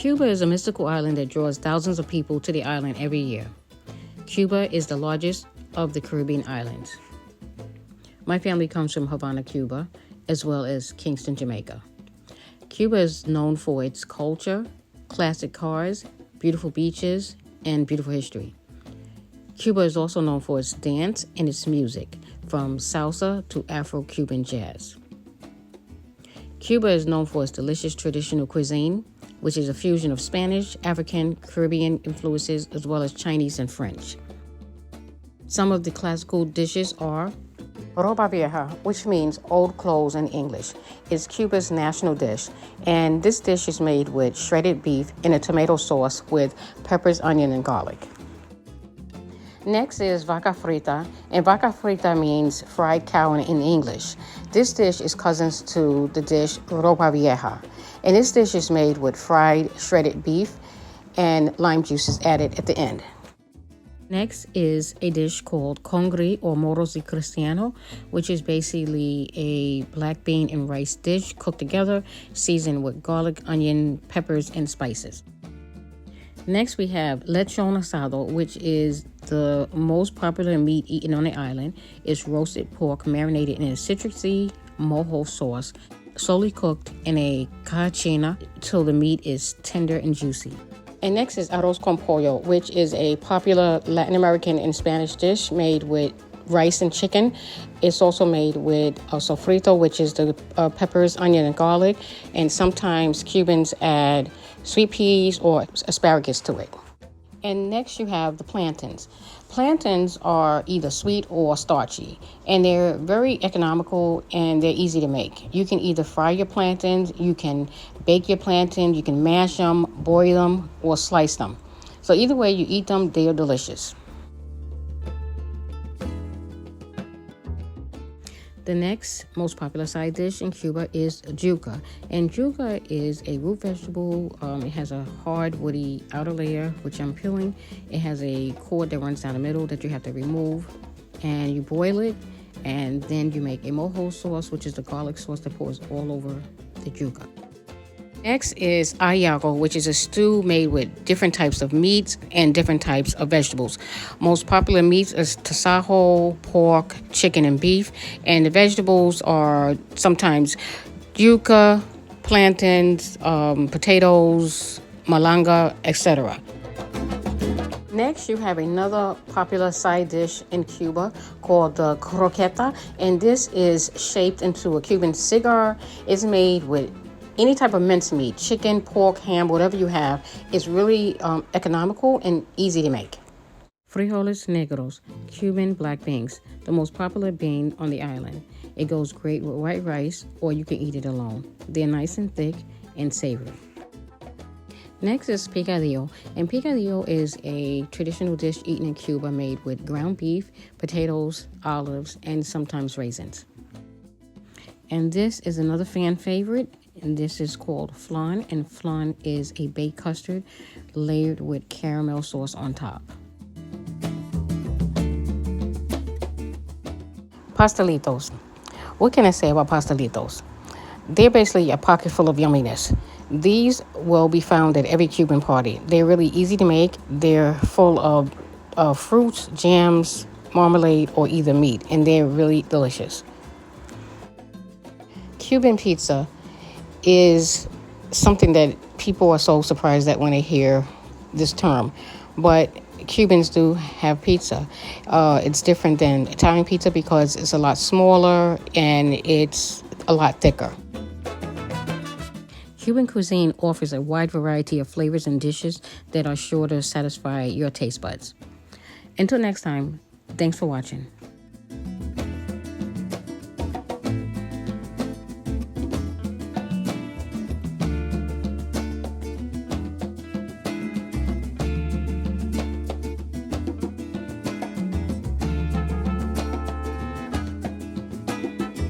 Cuba is a mystical island that draws thousands of people to the island every year. Cuba is the largest of the Caribbean islands. My family comes from Havana, Cuba, as well as Kingston, Jamaica. Cuba is known for its culture, classic cars, beautiful beaches, and beautiful history. Cuba is also known for its dance and its music, from salsa to Afro-Cuban jazz. Cuba is known for its delicious traditional cuisine, which is a fusion of Spanish, African, Caribbean influences, as well as Chinese and French. Some of the classical dishes are Ropa vieja, which means old clothes in English, is Cuba's national dish, and this dish is made with shredded beef in a tomato sauce with peppers, onion, and garlic. Next is Vaka Frita, and Vaka Frita means fried cow in English. This dish is cousins to the dish Ropa vieja, and this dish is made with fried shredded beef and lime juice is added at the end. Next is a dish called congri or moros y cristiano, which is basically a black bean and rice dish cooked together, seasoned with garlic, onion, peppers, and spices. Next, we have lechon asado, which is the most popular meat eaten on the island. It's roasted pork marinated in a citrusy mojo sauce, slowly cooked in a cachina till the meat is tender and juicy. And next is arroz con pollo, which is a popular Latin American and Spanish dish made with rice and chicken. It's also made with sofrito, which is the peppers, onion, and garlic. And sometimes Cubans add sweet peas or asparagus to it. And next you have the plantains. Plantains are either sweet or starchy, and they're very economical and they're easy to make. You can either fry your plantains, you can bake your plantains, you can mash them, boil them, or slice them. So either way you eat them, they are delicious. The next most popular side dish in Cuba is Juka. And Juka is a root vegetable. It has a hard, woody outer layer, which I'm peeling. It has a cord that runs down the middle that you have to remove. And you boil it, and then you make a mojo sauce, which is the garlic sauce that pours all over the Juka. Next is Aago, which is a stew made with different types of meats and different types of vegetables. Most popular meats is tasajo, pork, chicken, and beef. And the vegetables are sometimes yuca, plantains, potatoes, malanga, etc. Next, you have another popular side dish in Cuba called the croqueta. And this is shaped into a Cuban cigar. It's made with any type of mincemeat, chicken, pork, ham, whatever you have. Is really economical and easy to make. Frijoles negros, Cuban black beans, the most popular bean on the island. It goes great with white rice, or you can eat it alone. They're nice and thick and savory. Next is picadillo, and picadillo is a traditional dish eaten in Cuba made with ground beef, potatoes, olives, and sometimes raisins. And this is another fan favorite. And this is called flan, and flan is a baked custard layered with caramel sauce on top. Pastelitos. What can I say about pastelitos? They're basically a pocket full of yumminess. These will be found at every Cuban party. They're really easy to make. They're full of fruits, jams, marmalade, or either meat, and they're really delicious. Cuban pizza is something that people are so surprised at when they hear this term, but Cubans do have pizza. It's different than Italian pizza because it's a lot smaller and it's a lot thicker. Cuban cuisine offers a wide variety of flavors and dishes that are sure to satisfy your taste buds. Until next time, thanks for watching.